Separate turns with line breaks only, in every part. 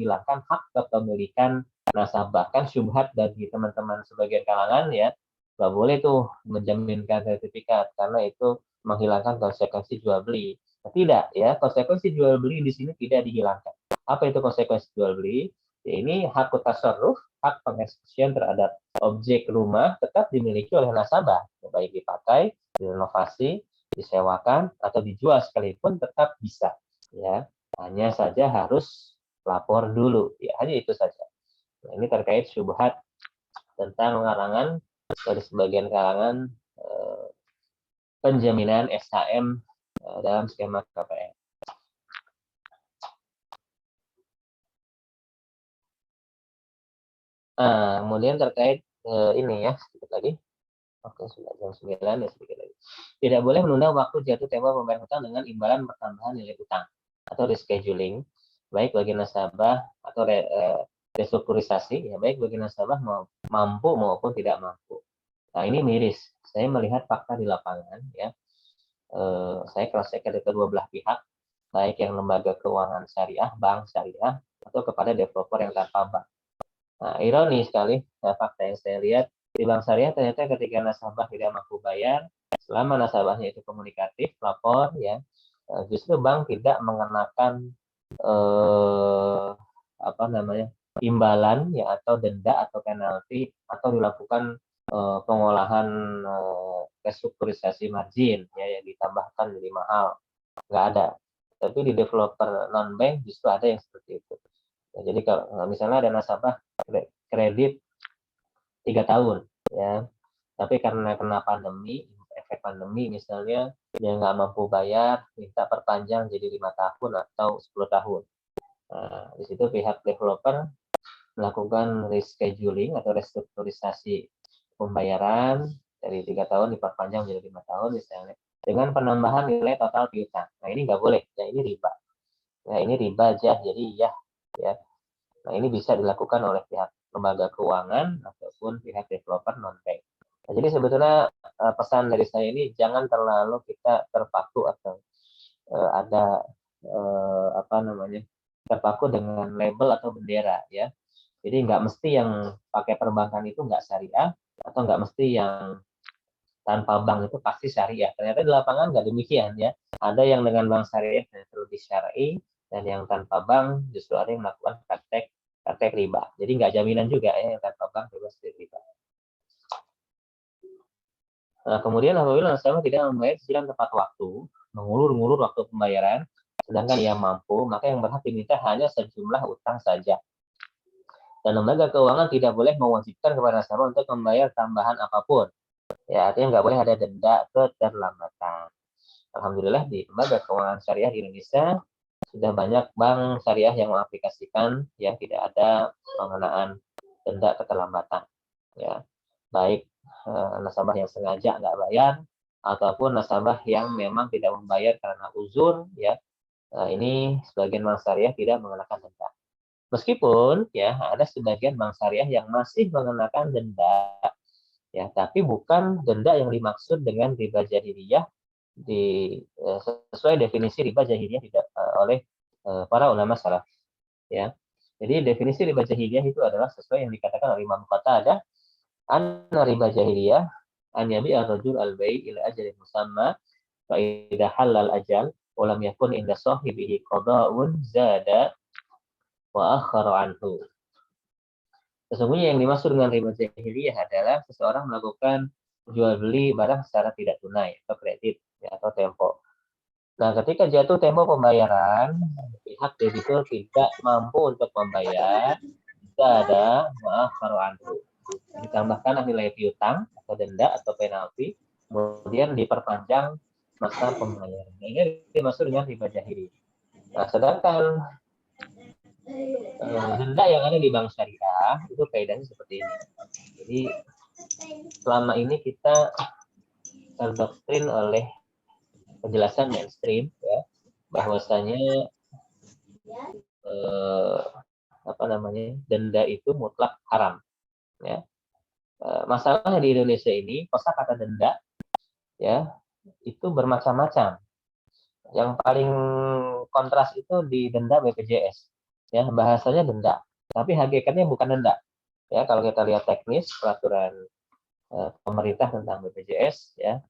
menghilangkan hak kepemilikan nasabah. Kan syubhat bagi teman-teman sebagian kalangan ya, nggak boleh tuh menjaminkan sertifikat karena itu menghilangkan konsekuensi jual beli. Nah, tidak ya, konsekuensi jual beli di sini tidak dihilangkan. Apa itu konsekuensi jual beli? Ya, ini hak tasarruf, hak pengeksekusian terhadap objek rumah tetap dimiliki oleh nasabah, baik dipakai, direnovasi, disewakan atau dijual sekalipun tetap bisa ya, hanya saja harus lapor dulu ya, hanya itu saja. Nah, ini terkait syubhat tentang larangan dari sebagian kalangan penjaminan SHM dalam skema KPR. Kemudian terkait ini ya, sedikit lagi. Oke, sudah jam 9 ya, sedikit lagi. Tidak boleh menunda waktu jatuh tempo pembayaran hutang dengan imbalan pertambahan nilai hutang atau rescheduling, baik bagi nasabah atau restrukturisasi, ya baik bagi nasabah mampu maupun tidak mampu. Nah, ini miris. Saya melihat fakta di lapangan, ya. Saya cross-check dari kedua belah pihak, baik yang lembaga keuangan syariah, bank syariah, atau kepada developer yang tanpa bank. Nah, ironis sekali, fakta yang saya lihat, di bank syariah ternyata ketika nasabah tidak mampu bayar, selama nasabahnya itu komunikatif, lapor, ya, justru bank tidak mengenakan apa namanya, imbalan ya atau denda atau penalti atau dilakukan pengolahan restrukturisasi margin ya yang ditambahkan jadi mahal, nggak ada. Tapi di developer non bank justru ada yang seperti itu. Ya, jadi kalau misalnya ada nasabah kredit 3 tahun ya, tapi karena kena pandemi, efek pandemi misalnya dia nggak mampu bayar, minta perpanjang jadi 5 tahun atau 10 tahun. Nah, di situ pihak developer melakukan rescheduling atau restrukturisasi pembayaran dari 3 tahun diperpanjang menjadi 5 tahun misalnya dengan penambahan nilai total piutang. Nah, ini nggak boleh, ya ini riba. Nah, ini riba aja, jadi ya. Nah, ini bisa dilakukan oleh pihak lembaga keuangan ataupun pihak developer non-bank. Nah, jadi sebetulnya pesan dari saya ini jangan terlalu kita terpaku atau ada apa namanya, terpaku dengan label atau bendera ya. Jadi nggak mesti yang pakai perbankan itu nggak syariah atau nggak mesti yang tanpa bank itu pasti syariah. Ternyata di lapangan nggak demikian ya. Ada yang dengan bank syariah dan lebih syar'i, dan yang tanpa bank justru ada yang melakukan praktek riba. Jadi nggak jaminan juga ya yang tanpa bank bebas dari riba. Nah, kemudian apabila nasabah tidak membayar cicilan tepat waktu, mengulur-ngulur waktu pembayaran, sedangkan ia mampu, maka yang berhak diminta hanya sejumlah utang saja. Dan lembaga keuangan tidak boleh mewajibkan kepada nasabah untuk membayar tambahan apapun. Ya, artinya nggak boleh ada denda keterlambatan. Alhamdulillah di lembaga keuangan syariah di Indonesia sudah banyak bank syariah yang mengaplikasikan yang tidak ada pengenaan denda keterlambatan. Ya, baik nasabah yang sengaja nggak bayar ataupun nasabah yang memang tidak membayar karena uzur, ya. Ini sebagian bank syariah tidak mengenakan denda. Meskipun ya ada sebagian bank syariah yang masih mengenakan denda, ya, tapi bukan denda yang dimaksud dengan riba jahiliyah sesuai definisi riba jahiliyah oleh para ulama salaf, ya. Jadi definisi riba jahiliyah itu adalah sesuai yang dikatakan oleh Imam Qatadah, anna riba jahiliyah an yabi'a rajul al-bai' ila ajalin musamma fa idza halal ajal wa lam yakun inda sahibihi qada'un zada wa akhara anhu. Sesungguhnya yang dimaksud dengan riba jahiliyah adalah seseorang melakukan jual beli barang secara tidak tunai atau kredit ya, atau tempo. Nah, ketika jatuh tempo pembayaran, pihak debitur tidak mampu untuk membayar, tidak ada maaf anhu. Ditambahkan nilai piutang atau denda atau penalti, kemudian diperpanjang masa pembayaran. Ini dimaksud dengan riba jahiliyah. Nah, sedangkan denda yang ada di bank syariah itu kaidahnya seperti ini. Jadi selama ini kita terdoktrin oleh penjelasan mainstream ya, bahwasanya apa namanya, denda itu mutlak haram ya. Masalahnya di Indonesia ini kosakata denda ya itu bermacam-macam. Yang paling kontras itu di denda BPJS ya bahasanya denda, tapi hakikatnya bukan denda. Ya, kalau kita lihat teknis peraturan pemerintah tentang BPJS, ya,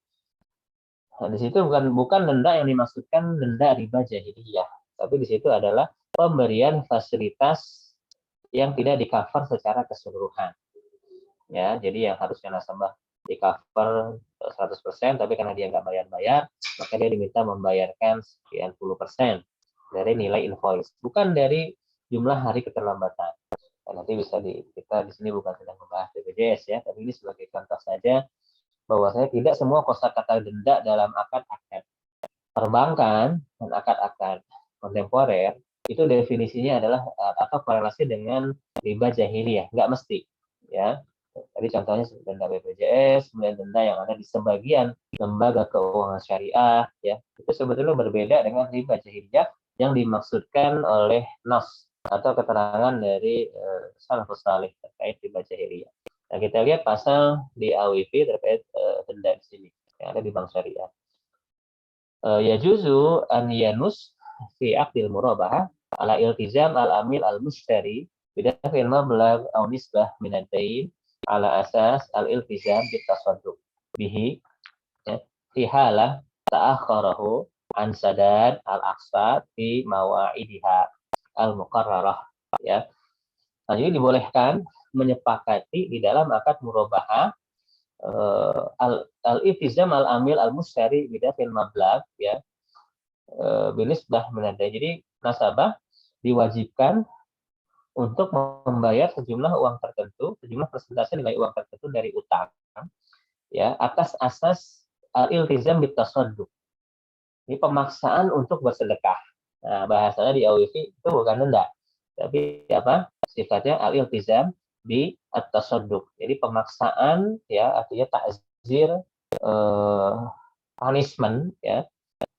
nah, di situ bukan denda yang dimaksudkan denda riba jahiliyah, tapi di situ adalah pemberian fasilitas yang tidak di-cover secara keseluruhan. Ya, jadi yang harusnya nasabah di-cover 100%, tapi karena dia nggak bayar-bayar, maka dia diminta membayarkan sekian puluh persen dari nilai invoice, bukan dari jumlah hari keterlambatan. Nah, nanti bisa kita di sini bukan sedang membahas BPJS ya, tapi ini sebagai contoh saja bahwasanya tidak semua kosakata denda dalam akad-akad perbankan dan akad-akad kontemporer itu definisinya adalah atau korelasi dengan riba jahiliyah, nggak mesti ya. Tadi contohnya denda BPJS, kemudian denda yang ada di sebagian lembaga keuangan syariah, ya itu sebetulnya berbeda dengan riba jahiliyah yang dimaksudkan oleh nas atau keterangan dari salafus salih terkait riba jahiliyah. Nah, kita lihat pasal di AWP terkait denda di sini yang ada di bank syariah. Yajuzu an yanus fi aqdil murabahah ala iltizam al-amil al-mushtari bidafil mablagh aw nisbah min ad-dain ala asas al-iltizam bitasadduq bihi ya, fi halah ta'akhkharahu an sadad al-aqsad fi mawa'idiha al-muqarrarah ya. Nah, jadi dibolehkan menyepakati di dalam akad murabahah al-iltizam al-amil al-mushtari bidafil mablagh ya, binisbah menandai. Jadi nasabah diwajibkan untuk membayar sejumlah uang tertentu, sejumlah persentase nilai uang tertentu dari utang, ya atas asas al-iltizam bitasadduq. Ini pemaksaan untuk bersedekah. Nah, bahasanya di AWV itu bukan denda, tapi apa? Sifatnya al-iltizam bi at-tasadduq. Jadi pemaksaan ya artinya takzir punishment ya,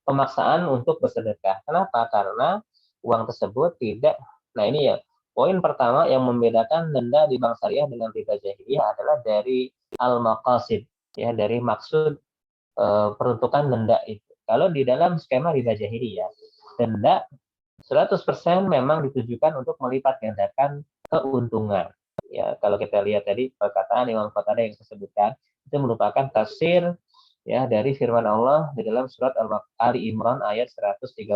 pemaksaan untuk bersedekah. Kenapa? Karena uang tersebut tidak. Nah, ini ya poin pertama yang membedakan denda di bank syariah dengan riba jahiliyah adalah dari al-maqasid ya, dari maksud peruntukan denda itu. Kalau di dalam skema riba jahiliyah, denda 100% memang ditujukan untuk melipat gandakan keuntungan. Ya, kalau kita lihat tadi perkataan Imam Qatadah yang saya sebutkan, itu merupakan tafsir ya dari firman Allah di dalam surat Ali Imran ayat 130.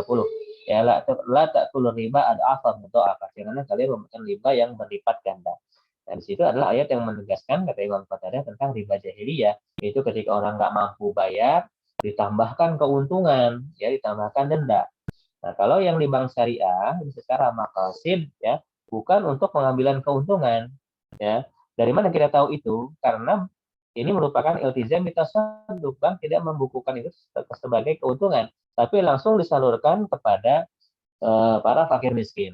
Ya la ta'kulu riba ad'afan mudha'afah. Janganlah kalian memakan riba yang berlipat ganda. Dan di situ adalah ayat yang menegaskan kata Imam Qatadah tentang riba jahiliyah, yaitu ketika orang nggak mampu bayar ditambahkan keuntungan, ya ditambahkan denda. Nah, kalau yang di bank syariah secara maqasid ya, bukan untuk pengambilan keuntungan, ya. Dari mana kita tahu itu? Karena ini merupakan iltizam bitasadduq, bank tidak membukukan itu sebagai keuntungan, tapi langsung disalurkan kepada para fakir miskin,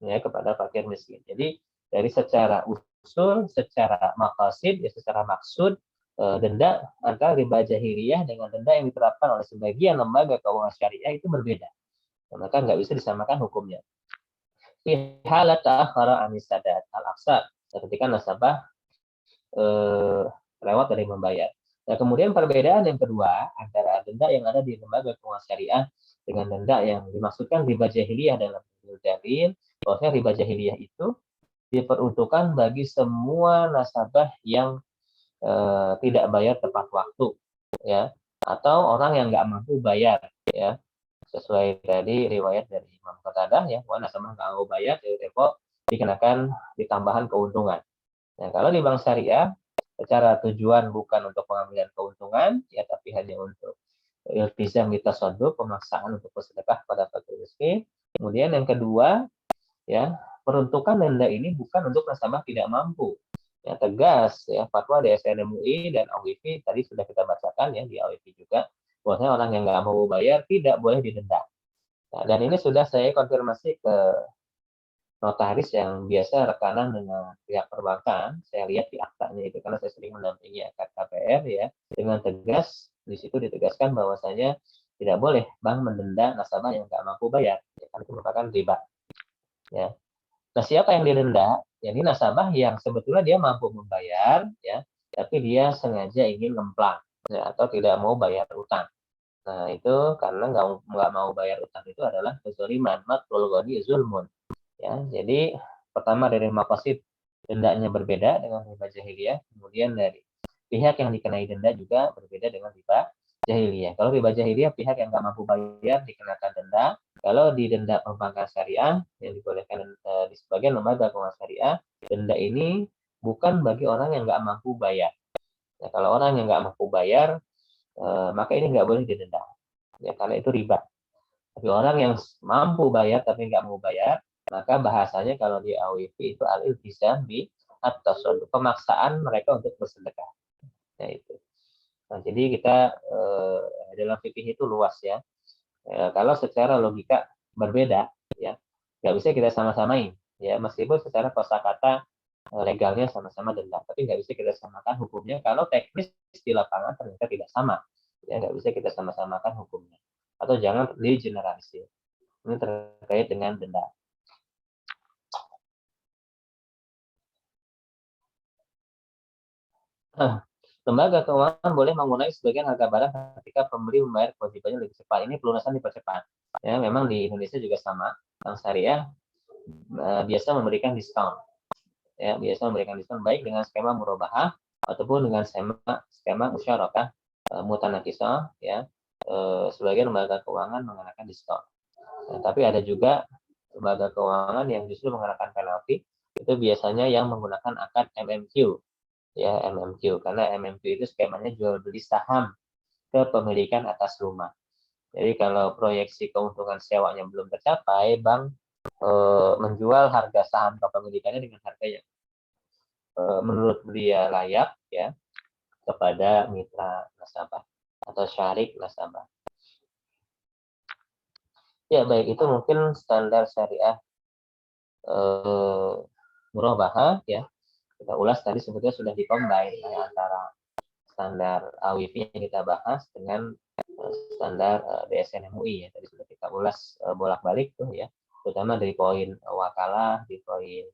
ya kepada fakir miskin. Jadi dari secara usul, secara maqasid, ya secara maksud denda antara riba jahiliyah dengan denda yang diterapkan oleh sebagian lembaga keuangan syariah itu berbeda. Maka nggak bisa disamakan hukumnya. Fi halat ta'akhara anis sadat al-aqsar, ketika nasabah lewat dari membayar. Nah, kemudian perbedaan yang kedua antara denda yang ada di lembaga keuangan syariah dengan denda yang dimaksudkan riba jahiliyah dalam dalil, bahwasanya riba jahiliyah itu diperuntukkan bagi semua nasabah yang tidak bayar tepat waktu, ya, atau orang yang nggak mampu bayar, ya, sesuai tadi riwayat dari Imam Qatadah ya, wah nasabah nggak mau bayar dari Depo dikenakan ditambahan keuntungan. Nah, kalau di bank syariah secara tujuan bukan untuk pengambilan keuntungan ya, tapi hanya untuk iltizam bitasadduq, pemaksaan untuk bersedekah pada fakir miskin. Kemudian yang kedua ya, peruntukan denda ini bukan untuk nasabah tidak mampu. Ya, tegas ya fatwa di SNMUI dan AWP tadi sudah kita bacakan ya di AWP juga, bahwasanya orang yang nggak mau bayar tidak boleh didenda. Nah, dan ini sudah saya konfirmasi ke notaris yang biasa rekanan dengan pihak perbankan. Saya lihat di aktanya itu karena saya sering mendampingi akad KPR ya, dengan tegas di situ ditegaskan bahwasanya tidak boleh bank mendenda nasabah yang nggak mampu bayar, ya, kan itu merupakan riba. Ya. Nah, siapa yang didenda? Ya, ini nasabah yang sebetulnya dia mampu membayar, ya, tapi dia sengaja ingin ngemplang, ya, atau tidak mau bayar utang. Nah, itu karena nggak mau bayar utang itu adalah kezaliman, matlul ghani zulmun. Ya, jadi pertama dari maqasid dendanya berbeda dengan riba jahiliyah, kemudian dari pihak yang dikenai denda juga berbeda dengan riba jahiliyah. Kalau riba jahiliyah pihak yang nggak mampu bayar dikenakan denda. Kalau di denda perbankan syariah yang dibolehkan di sebagian lembaga keuangan syariah, denda ini bukan bagi orang yang nggak mampu bayar. Ya, kalau orang yang nggak mampu bayar, maka ini nggak boleh didenda. Ya, karena itu riba. Tapi orang yang mampu bayar tapi nggak mau bayar, maka bahasanya kalau di AWP itu al-iltizam bi at-tasadduk, pemaksaan mereka untuk bersedekah. Ya itu. Nah, jadi kita dalam fikih itu luas ya. Kalau secara logika berbeda, ya nggak bisa kita sama-samain. Ya meskipun secara kosakata legalnya sama-sama denda, tapi nggak bisa kita samakan hukumnya kalau teknis di lapangan ternyata tidak sama. Ya nggak bisa kita sama-samakan hukumnya. Atau jangan digeneralisir. Ini terkait dengan denda. Nah, lembaga keuangan boleh mengurangi sebagian harga barang ketika pembeli membayar kewajibannya lebih cepat. Ini pelunasan dipercepat. Ya, memang di Indonesia juga sama. Bank syariah biasa memberikan diskon. Ya, biasa memberikan diskon baik dengan skema murabahah ataupun dengan skema musyarakah mutanakisah. Ya, sebagian lembaga keuangan mengenakan diskon. Tapi ada juga lembaga keuangan yang justru mengenakan penalti. Itu biasanya yang menggunakan akad MMQ. Ya, MMQ, karena MMQ itu skemanya jual beli saham kepemilikan atas rumah. Jadi kalau proyeksi keuntungan sewanya belum tercapai, bank menjual harga saham kepemilikannya dengan harga yang menurut dia layak ya kepada mitra nasabah atau syarik nasabah. Ya baik, itu mungkin standar syariah murabahah ya. Kita ulas tadi sebetulnya sudah dikombin ya, antara standar AWIF yang kita bahas dengan standar DSN MUI ya. Tadi sudah kita ulas bolak-balik tuh ya, terutama dari poin wakalah, di poin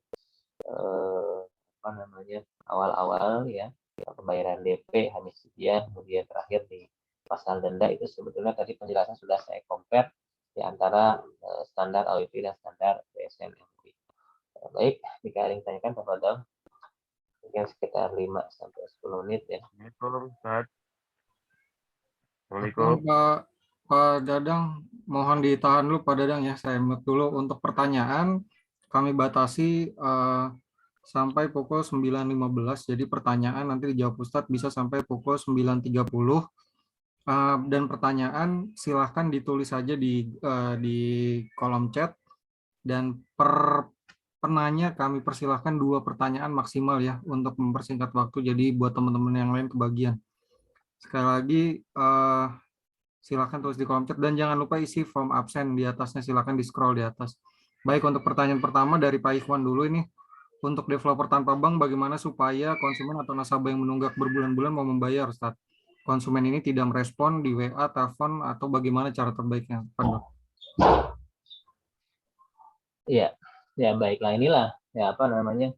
apa namanya awal-awal ya, pembayaran DP, hamisidiyah, kemudian terakhir di pasal denda. Itu sebetulnya tadi penjelasan sudah saya compare di antara standar AWIF dan standar DSN MUI. Baik, jika ada yang ditanyakan kepada mungkin sekitar 5 sampai 10 menit ya.
Assalamualaikum. Pak Dadang, mohon ditahan dulu Pak Dadang ya, saya mute dulu untuk pertanyaan. Kami batasi sampai pukul 9.15, jadi pertanyaan nanti dijawab Ustadz bisa sampai pukul 9.30. Dan pertanyaan silahkan ditulis saja di kolom chat, dan per penanya kami persilahkan 2 pertanyaan maksimal ya untuk mempersingkat waktu, jadi buat teman-teman yang lain kebagian. Sekali lagi silakan tulis di kolom chat dan jangan lupa isi form absen di atasnya, silakan di scroll di atas. Baik, untuk pertanyaan pertama dari Pak Ikhwan dulu ini. Untuk developer tanpa bank, bagaimana supaya konsumen atau nasabah yang menunggak berbulan-bulan mau membayar, Ustaz? Konsumen ini tidak merespon di WA, telepon, atau bagaimana cara terbaiknya, Pak Dok?
Iya, ya baiklah, inilah ya apa namanya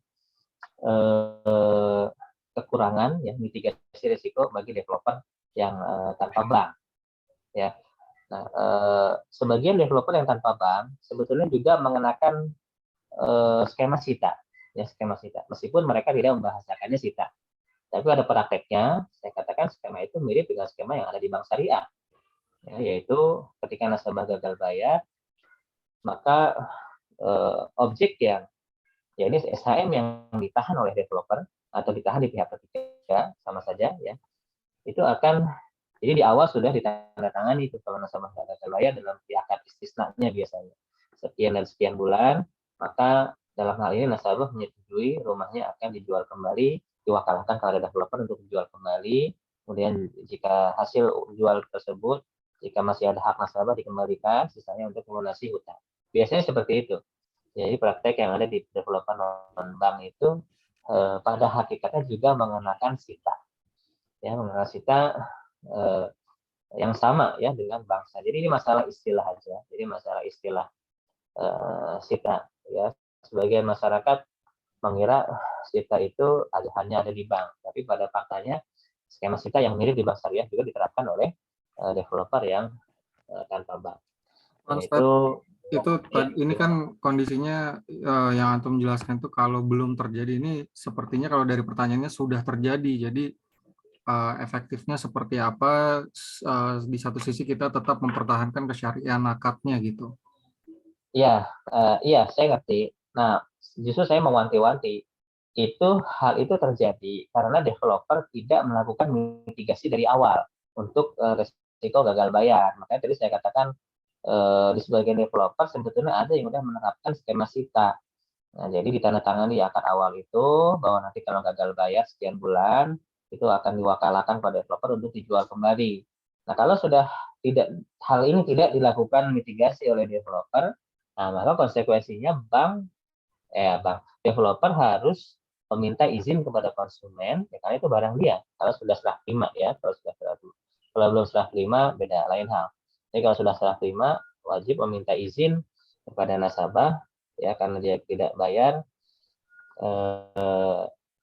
eh, kekurangan ya mitigasi risiko bagi developer yang tanpa bank ya. Nah, sebagian developer yang tanpa bank sebetulnya juga mengenakan skema SITA ya, skema SITA meskipun mereka tidak membahasakannya SITA. Tapi ada prakteknya, saya katakan skema itu mirip dengan skema yang ada di bank syariah, ya, yaitu ketika nasabah gagal bayar, maka objek yang ya ini SHM yang ditahan oleh developer atau ditahan di pihak ketiga sama saja ya, itu akan jadi di awal sudah ditandatangani itu kalau nasabah gagal bayar dalam akad istisnanya biasanya sekian dan sekian bulan, maka dalam hal ini nasabah menyetujui rumahnya akan dijual kembali, diwakalkan kepada developer untuk dijual kembali. Kemudian jika hasil jual tersebut, jika masih ada hak nasabah dikembalikan, sisanya untuk melunasi hutang. Biasanya seperti itu. Jadi praktek yang ada di developer non bank itu pada hakikatnya juga mengenakan SITA, ya mengenakan SITA yang sama ya dengan bangsa. Jadi ini masalah istilah aja. Jadi masalah istilah SITA ya. Sebagian masyarakat mengira SITA itu hanya ada di bank, tapi pada faktanya skema SITA yang mirip di bank syariah juga diterapkan oleh developer yang tanpa bank. Dan itu
ini kan kondisinya yang antum jelaskan tuh kalau belum terjadi, ini sepertinya kalau dari pertanyaannya sudah terjadi. Jadi efektifnya seperti apa, di satu sisi kita tetap mempertahankan kesyariahan akadnya gitu.
Iya, iya, saya ngerti. Nah, justru saya mewanti-wanti, hal itu terjadi karena developer tidak melakukan mitigasi dari awal untuk risiko gagal bayar. Makanya tadi saya katakan di sebagian developer sebetulnya ada yang sudah menerapkan skema SITA. Nah, jadi ditandatangani di akad awal itu bahwa nanti kalau gagal bayar sekian bulan itu akan diwakalakan pada developer untuk dijual kembali. Nah, kalau sudah tidak hal ini tidak dilakukan mitigasi oleh developer, nah maka konsekuensinya developer harus meminta izin kepada konsumen, ya, karena itu barang dia. Kalau sudah serah terima ya, kalau belum serah terima beda lain hal. Jadi kalau sudah serah terima wajib meminta izin kepada nasabah ya karena dia tidak bayar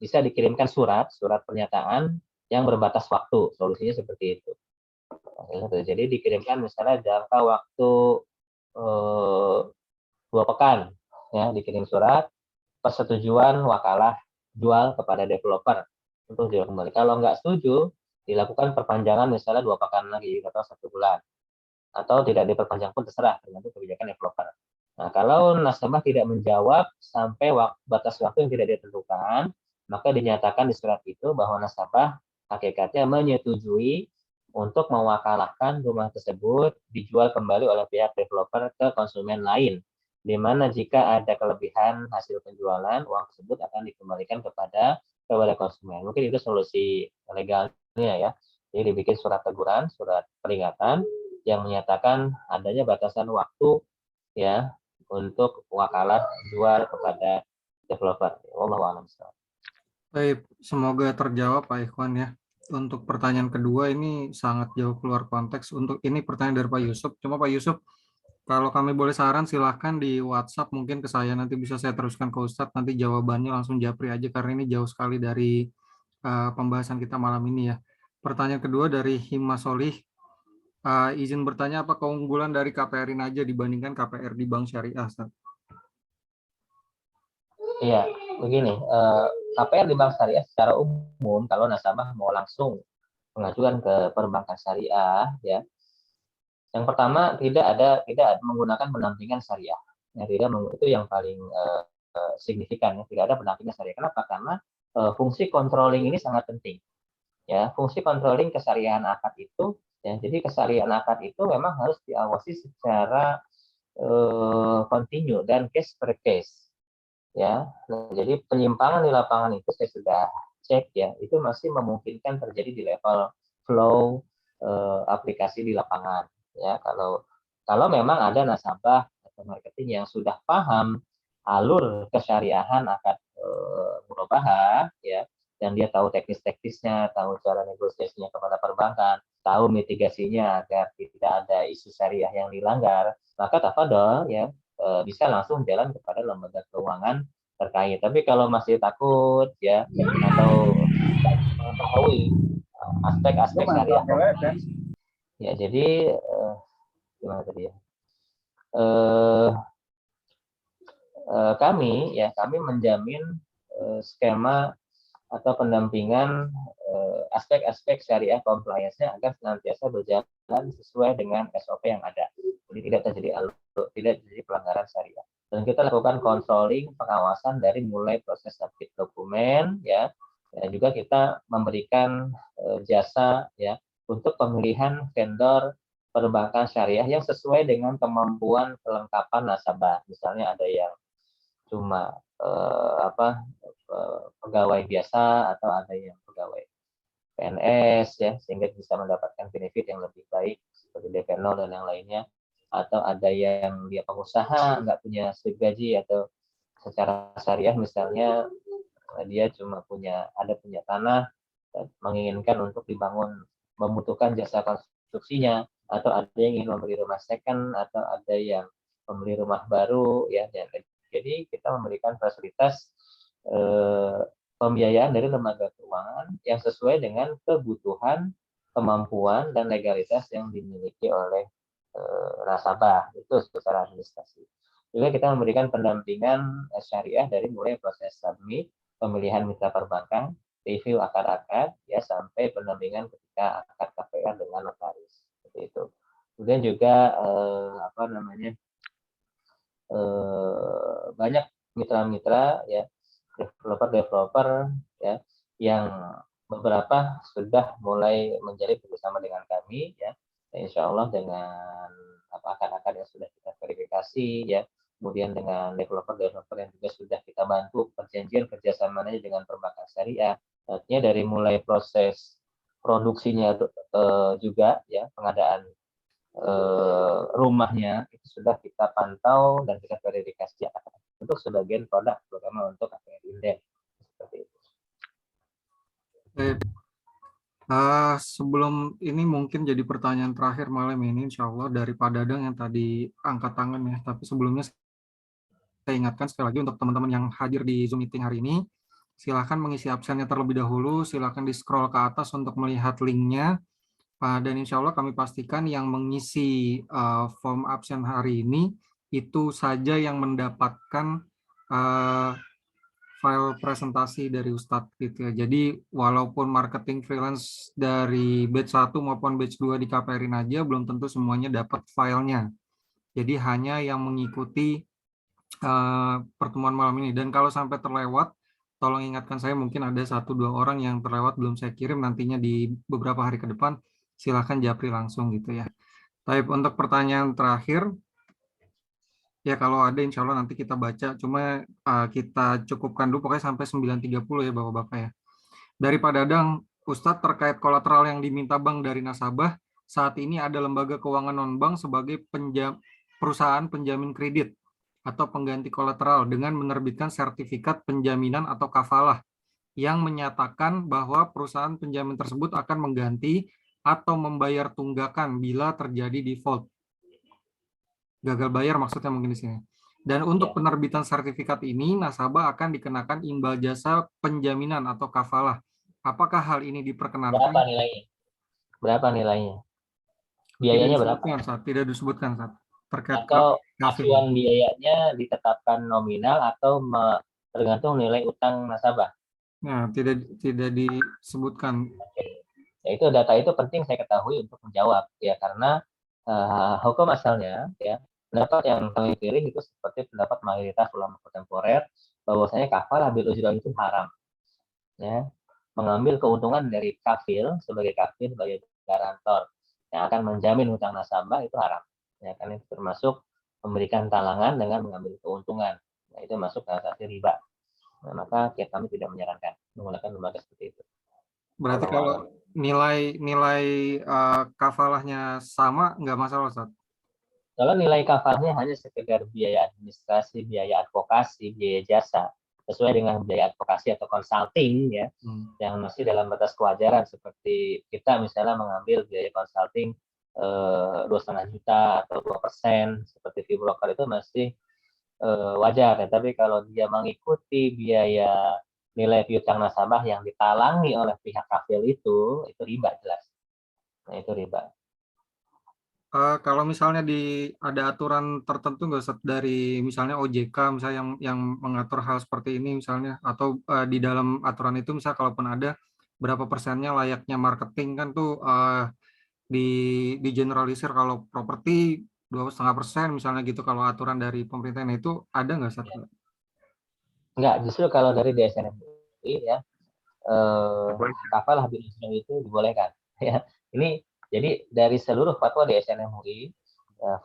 bisa dikirimkan surat pernyataan yang berbatas waktu. Solusinya seperti itu. Jadi dikirimkan misalnya jangka waktu 2 pekan ya dikirim surat persetujuan wakalah jual kepada developer untuk jual kembali. Kalau nggak setuju, dilakukan perpanjangan misalnya 2 pekan lagi atau 1 bulan. Atau tidak diperpanjang pun terserah, tergantung kebijakan developer. Nah, kalau nasabah tidak menjawab sampai batas waktu yang tidak ditentukan, maka dinyatakan di surat itu bahwa nasabah hakikatnya menyetujui untuk mewakalahkan rumah tersebut dijual kembali oleh pihak developer ke konsumen lain di mana jika ada kelebihan hasil penjualan, uang tersebut akan dikembalikan kepada konsumen. Mungkin itu solusi legalnya ya. Jadi dibikin surat teguran, surat peringatan yang menyatakan adanya batasan waktu ya untuk wakalah jual kepada developer. Wallahu a'lam.
Baik, semoga terjawab Pak Ikhwan ya. Untuk pertanyaan kedua ini sangat jauh keluar konteks. Untuk ini pertanyaan dari Pak Yusuf. Cuma Pak Yusuf, kalau kami boleh saran silahkan di WhatsApp mungkin ke saya. Nanti bisa saya teruskan ke Ustadz. Nanti jawabannya langsung japri aja karena ini jauh sekali dari pembahasan kita malam ini ya. Pertanyaan kedua dari Hima Solih. Izin bertanya apa keunggulan dari KPR ini aja dibandingkan KPR di Bank Syariah, Ustadz?
Iya, begini, KPR di bank syariah secara umum kalau nasabah mau langsung mengajukan ke perbankan syariah ya. Yang pertama tidak menggunakan pendampingan syariah. Ya, tidak itu yang paling signifikan ya, tidak ada pendampingan syariah. Kenapa? Karena fungsi controlling ini sangat penting. Ya, fungsi controlling kesyariahan akad itu ya, jadi kesyariahan akad itu memang harus diawasi secara continue dan case per case ya. Nah, jadi penyimpangan di lapangan itu saya sudah cek ya, itu masih memungkinkan terjadi di level flow aplikasi di lapangan ya. Kalau memang ada nasabah atau marketing yang sudah paham alur kesyariahan akad murabahah ya, dan dia tahu teknis-teknisnya, tahu cara negosiasinya kepada perbankan, tahu mitigasinya agar tidak ada isu syariah yang dilanggar, maka tafadhol ya bisa langsung jalan kepada lembaga keuangan terkait. Tapi kalau masih takut ya atau mengetahui aspek-aspek syariah kompleks, ya jadi gimana tadi ya? Eh, kami menjamin skema atau pendampingan aspek-aspek syariah compliance-nya agar senantiasa berjalan sesuai dengan SOP yang ada. Jadi tidak terjadi pelanggaran syariah. Dan kita lakukan controlling, pengawasan dari mulai proses submit dokumen ya. Dan juga kita memberikan jasa ya untuk pemilihan vendor perbankan syariah yang sesuai dengan kemampuan kelengkapan nasabah. Misalnya ada yang cuma pegawai biasa atau ada yang pegawai PNS ya sehingga bisa mendapatkan benefit yang lebih baik seperti DP 0 dan yang lainnya, atau ada yang dia pengusaha nggak punya slip gaji atau secara syariah misalnya dia cuma punya tanah dan menginginkan untuk dibangun, membutuhkan jasa konstruksinya, atau ada yang ingin membeli rumah second, atau ada yang membeli rumah baru ya. Jadi kita memberikan fasilitas pembiayaan dari lembaga keuangan yang sesuai dengan kebutuhan, kemampuan dan legalitas yang dimiliki oleh nasabah itu secara administrasi. Juga kita memberikan pendampingan syariah dari mulai proses submit, pemilihan mitra perbankan, review akad-akad, ya sampai pendampingan ketika akad KPR dengan notaris. Seperti itu. Kemudian juga banyak mitra-mitra ya developer ya yang beberapa sudah mulai menjadi bersama dengan kami ya. Insya Allah dengan akad-akad yang sudah kita verifikasi ya, kemudian dengan developer-developer yang juga sudah kita bantu perjanjian kerjasamanya dengan perbankan syariah. Artinya dari mulai proses produksinya juga ya, pengadaan rumahnya itu sudah kita pantau dan kita verifikasi untuk sebagian produk, terutama untuk KPR Inden seperti itu.
Sebelum ini mungkin jadi pertanyaan terakhir malam ini, insya Allah dari Pak Dadang yang tadi angkat tangan ya. Tapi sebelumnya saya ingatkan sekali lagi untuk teman-teman yang hadir di Zoom meeting hari ini, silakan mengisi absennya terlebih dahulu, silakan di scroll ke atas untuk melihat linknya. Dan insya Allah kami pastikan yang mengisi form absen hari ini itu saja yang mendapatkan file presentasi dari Ustadz gitu ya. Jadi walaupun marketing freelance dari batch 1 maupun batch 2 di KPRin aja belum tentu semuanya dapat filenya. Jadi hanya yang mengikuti pertemuan malam ini. Dan kalau sampai terlewat, tolong ingatkan saya, mungkin ada 1-2 orang yang terlewat belum saya kirim, nantinya di beberapa hari ke depan silakan japri langsung gitu ya. Tapi untuk pertanyaan terakhir, ya kalau ada insya Allah nanti kita baca, cuma kita cukupkan dulu pokoknya sampai 9.30 ya Bapak-Bapak ya. Dari Pak Dadang, Ustadz terkait kolateral yang diminta bank dari nasabah, saat ini ada lembaga keuangan non-bank sebagai perusahaan penjamin kredit atau pengganti kolateral dengan menerbitkan sertifikat penjaminan atau kafalah yang menyatakan bahwa perusahaan penjamin tersebut akan mengganti atau membayar tunggakan bila terjadi default. Gagal bayar maksudnya mungkin di sini. Dan untuk penerbitan sertifikat ini, nasabah akan dikenakan imbal jasa penjaminan atau kafalah. Apakah hal ini diperkenankan?
Berapa nilainya? Berapa nilainya? Biayanya berapa?
Tidak disebutkan saat terkait
atau acuan biayanya ditetapkan nominal atau tergantung nilai utang nasabah.
Nah, tidak disebutkan.
Ya, itu data itu penting saya ketahui untuk menjawab ya, karena hukum asalnya ya, pendapat yang kami pilih itu seperti pendapat mayoritas ulama kontemporer bahwasanya kafalah bil ujrah itu haram ya, mengambil keuntungan dari kafil sebagai garantor yang akan menjamin hutang nasabah itu haram ya, karena itu termasuk memberikan talangan dengan mengambil keuntungan. Nah, itu masuk ke asasi riba. Nah, maka kami tidak menyarankan menggunakan lembaga seperti itu.
Berarti kalau nilai kafalahnya sama, nggak masalah, Ustaz?
Kalau nilai kafalnya hanya sekedar biaya administrasi, biaya advokasi, biaya jasa, sesuai dengan biaya advokasi atau consulting ya, yang masih dalam batas kewajaran, seperti kita misalnya mengambil biaya consulting 2,5 juta atau 2%, seperti fee broker itu masih wajar ya. Tapi kalau dia mengikuti biaya nilai piutang nasabah yang ditalangi oleh pihak kafil itu riba jelas. Nah, itu riba.
Kalau misalnya ada aturan tertentu nggak Ustaz, dari misalnya OJK misalnya yang mengatur hal seperti ini misalnya, atau di dalam aturan itu misalnya kalaupun ada berapa persennya layaknya marketing kan tuh di generalisir, kalau properti 2,5% misalnya gitu, kalau aturan dari pemerintah itu ada nggak Ustaz?
Enggak, justru kalau dari DSN MUI ya, kafalah bil ujrah itu dibolehkan ya. Ini jadi dari seluruh fatwa DSN MUI,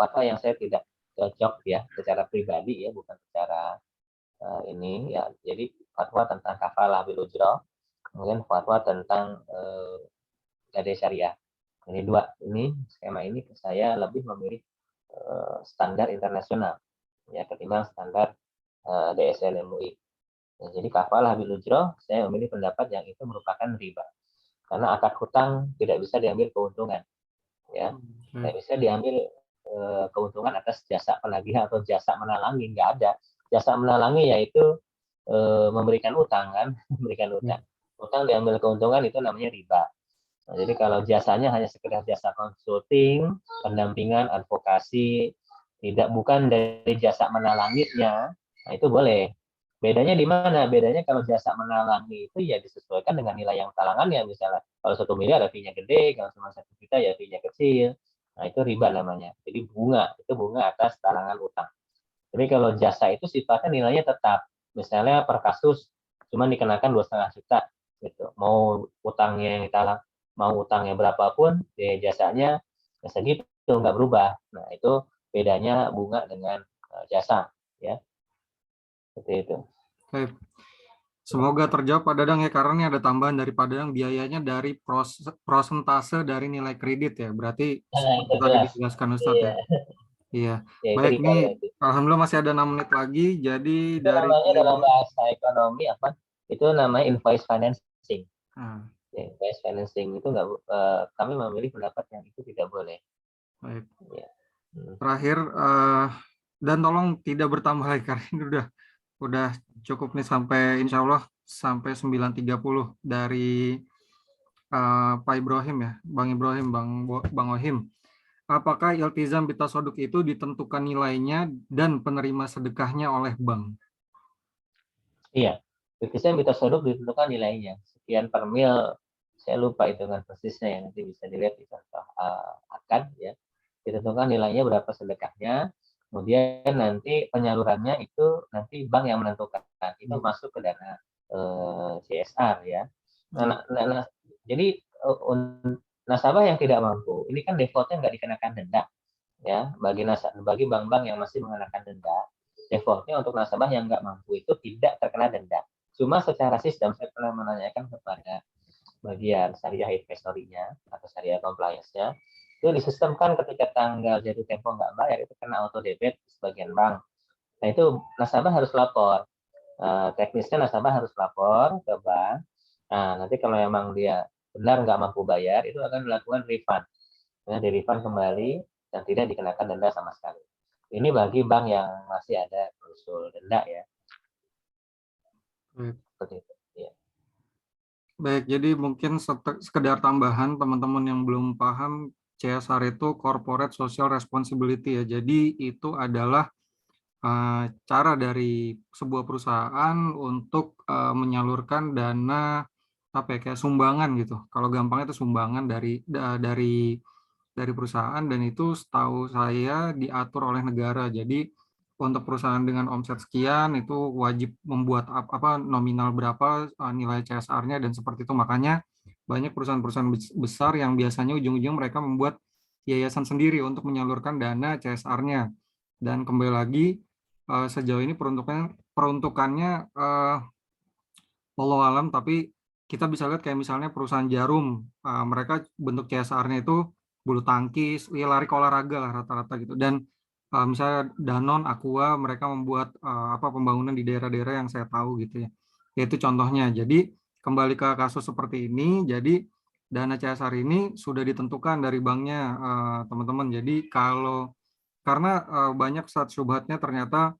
fatwa yang saya tidak cocok ya secara pribadi ya, bukan secara ini ya. Jadi fatwa tentang kafalah bil ujrah, kemudian fatwa tentang gadai syariah. Ini dua, ini skema ini saya lebih memilih standar internasional ya ketimbang standar DSN MUI. Nah, jadi kafalah bil ujrah saya memilih pendapat yang itu merupakan riba. Karena akad hutang tidak bisa diambil keuntungan. Ya. Tidak bisa diambil keuntungan atas jasa penagihan atau jasa menalangi, nggak ada. Jasa menalangi yaitu memberikan utang kan, memberikan utang. Utang diambil keuntungan itu namanya riba. Nah, jadi kalau jasanya hanya sekedar jasa consulting, pendampingan, advokasi, bukan dari jasa menalanginya, nah itu boleh. Bedanya di mana? Bedanya kalau jasa menalangi itu ya disesuaikan dengan nilai yang talangannya. Misalnya kalau 1 miliar ya fee-nya gede, kalau cuma 1 juta ya fee-nya kecil. Nah itu riba namanya. Jadi bunga, itu bunga atas talangan utang. Tapi kalau jasa itu sifatnya nilainya tetap. Misalnya per kasus cuma dikenakan 2,5 juta gitu. Mau utangnya berapapun, ya jasanya ya segitu nggak berubah. Nah itu bedanya bunga dengan jasa, ya seperti itu.
Baik. Semoga terjawab Pak Dadang ya, karena ini ada tambahan dari Pak Dadang, biayanya dari prosentase dari nilai kredit ya. Berarti
Nah,
seperti
itu
tadi
jelas.
dijelaskan Ustadz
Iya,
ya. Iya.
ya itu
Baik,
riba
nih
berarti.
alhamdulillah masih ada 6 menit lagi. Jadi
Itu
dari
namanya dalam
Polybro.
bahasa ekonomi apa? Itu namanya invoice financing.
Nah,
Ya, invoice financing itu nggak, kami memilih pendapat yang itu tidak boleh.
baik.
Ya.
Terakhir dan tolong tidak bertambah lagi karena ini udah cukup nih sampai insya Allah sampai 9.30 dari Pak Ibrahim ya, Bang Ibrahim, Bang Ohim. Apakah iltizam bitasoduk itu ditentukan nilainya dan penerima sedekahnya oleh bank?
Iya, Desain Bitasodok ditentukan nilainya sekian per mil. Saya lupa hitungan persisnya ya, nanti bisa dilihat di contoh akan ya. Ditentukan nilainya berapa sedekahnya, kemudian nanti penyalurannya itu nanti bank yang menentukan. Itu masuk ke dana CSR ya. Jadi nasabah yang tidak mampu, ini kan defaultnya nggak dikenakan denda ya. Bagi bank-bank yang masih mengenakan denda, defaultnya untuk nasabah yang nggak mampu itu tidak terkena denda. Cuma secara sistem saya pernah menanyakan kepada bagian syariah advisory-nya atau syariah compliance-nya, itu disistemkan ketika tanggal jatuh tempo nggak bayar itu kena auto debit di sebagian bank. Nah itu nasabah harus lapor. Teknisnya nasabah harus lapor ke bank. Nah nanti kalau memang dia benar nggak mampu bayar, itu akan dilakukan refund. Nah, di refund kembali dan tidak dikenakan denda sama sekali. Ini bagi bank yang masih ada klausul denda ya. Seperti itu. Ya.
Baik, jadi mungkin sekedar tambahan teman-teman yang belum paham, CSR itu Corporate Social Responsibility ya. Jadi itu adalah cara dari sebuah perusahaan untuk menyalurkan dana apa ya, kayak sumbangan gitu. Kalau gampangnya itu sumbangan dari perusahaan, dan itu setahu saya diatur oleh negara. Jadi untuk perusahaan dengan omset sekian itu wajib membuat apa nominal berapa nilai CSR-nya dan seperti itu. Makanya banyak perusahaan-perusahaan besar yang biasanya ujung-ujung mereka membuat yayasan sendiri untuk menyalurkan dana CSR-nya. Dan kembali lagi sejauh ini peruntukannya wallahu alam, tapi kita bisa lihat kayak misalnya perusahaan jarum, mereka bentuk CSR-nya itu bulu tangkis, ya lari ke olahraga lah rata-rata gitu. Dan misalnya Danone, Aqua, mereka membuat apa pembangunan di daerah-daerah yang saya tahu gitu ya. Itu contohnya. Jadi kembali ke kasus seperti ini, jadi dana CSR ini sudah ditentukan dari banknya teman-teman. Jadi karena banyak saat syubhatnya ternyata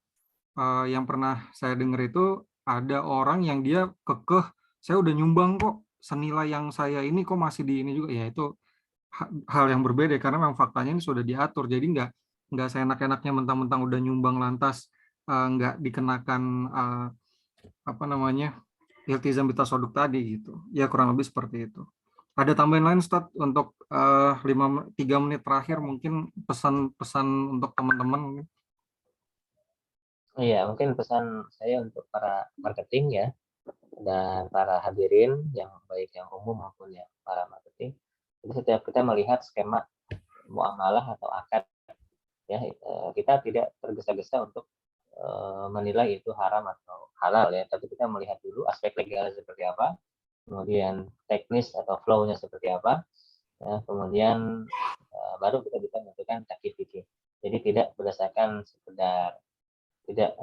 yang pernah saya dengar itu ada orang yang dia kekeh, saya udah nyumbang kok senilai yang saya ini kok masih di ini juga, ya itu hal yang berbeda karena memang faktanya ini sudah diatur. Jadi nggak seenak-enaknya mentang-mentang udah nyumbang lantas nggak dikenakan apa namanya iltizam bitasoduk tadi gitu ya, kurang lebih seperti itu. Ada tambahan lain Ustaz untuk 3 menit terakhir, mungkin pesan-pesan untuk teman-teman.
Iya, mungkin pesan saya untuk para marketing ya dan para hadirin yang baik yang umum maupun yang para marketing. Jadi setiap kita melihat skema muamalah atau akad ya, kita tidak tergesa-gesa untuk menilai itu haram atau halal ya, tapi kita melihat dulu aspek legalnya seperti apa, kemudian teknis atau flow-nya seperti apa, ya, kemudian baru kita bisa menentukan takif fikih. Jadi tidak berdasarkan sekedar tidak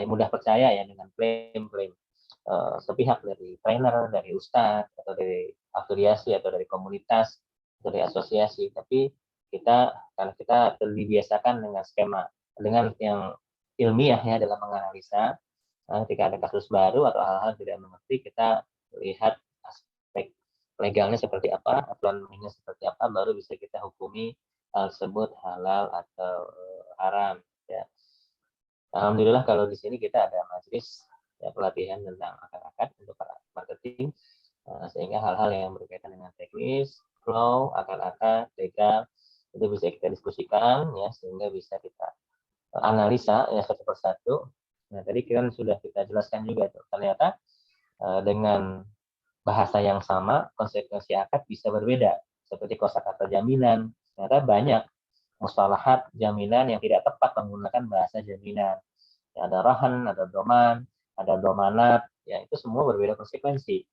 mudah percaya ya dengan klaim-klaim sepihak dari trainer, dari ustadz, atau dari afiliasi, atau dari komunitas, dari asosiasi. Tapi karena kita terbiasakan dengan skema, dengan yang ilmiah ya dalam menganalisa, ketika ada kasus baru atau hal-hal tidak mengerti, kita lihat aspek legalnya seperti apa, aturan mainnya seperti apa, baru bisa kita hukumi hal tersebut halal atau haram. Ya. Alhamdulillah kalau di sini kita ada majelis ya, pelatihan tentang akad-akad untuk para marketing, sehingga hal-hal yang berkaitan dengan teknis, flow, akad-akad, legal, itu bisa kita diskusikan ya, sehingga bisa kita analisa ya satu persatu. Nah tadi kan sudah kita jelaskan juga tuh, ternyata dengan bahasa yang sama, konsekuensi akad bisa berbeda. Seperti kosakata jaminan, ternyata banyak mustalahat jaminan yang tidak tepat menggunakan bahasa jaminan. Ya, ada rahan, ada doman, ada domanat, ya itu semua berbeda konsekuensi.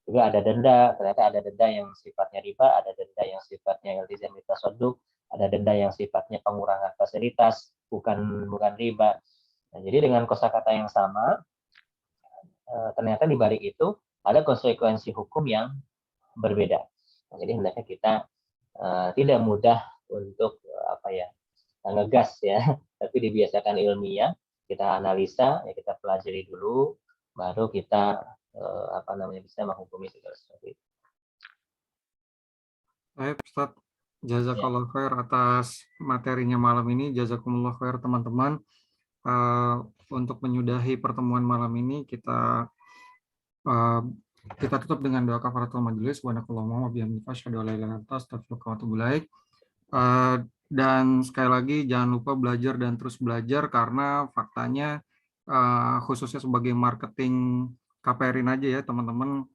Juga ada denda, ternyata ada denda yang sifatnya riba, ada denda yang sifatnya iltizam tasadduk, ada denda yang sifatnya pengurangan fasilitas, bukan riba. Nah, jadi dengan kosakata yang sama, ternyata di balik itu ada konsekuensi hukum yang berbeda. Nah, jadi hendaknya kita tidak mudah untuk ngegas ya, tapi dibiasakan ilmiah, kita analisa, ya kita pelajari dulu, baru kita bisa menghukumi segala sesuatu itu.
Baik, Ustadz. Jazakallah khair atas materinya malam ini. Jazakumullah khair teman-teman. Untuk menyudahi pertemuan malam ini, kita tutup dengan doa kafaratul majelis. Subhanakallahumma wa bihamdika asyhadu an la ilaha illa anta astaghfiruka wa atubu ilaik. Dan sekali lagi jangan lupa belajar dan terus belajar, karena faktanya khususnya sebagai marketing KPRin aja ya teman-teman,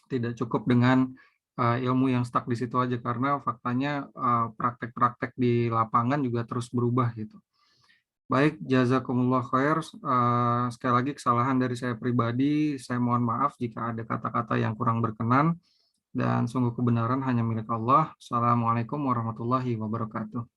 tidak cukup dengan ilmu yang stuck di situ aja, karena faktanya praktek-praktek di lapangan juga terus berubah gitu. Baik, jazakumullah khair. Sekali lagi kesalahan dari saya pribadi, saya mohon maaf jika ada kata-kata yang kurang berkenan, dan sungguh kebenaran hanya milik Allah. Assalamualaikum warahmatullahi wabarakatuh.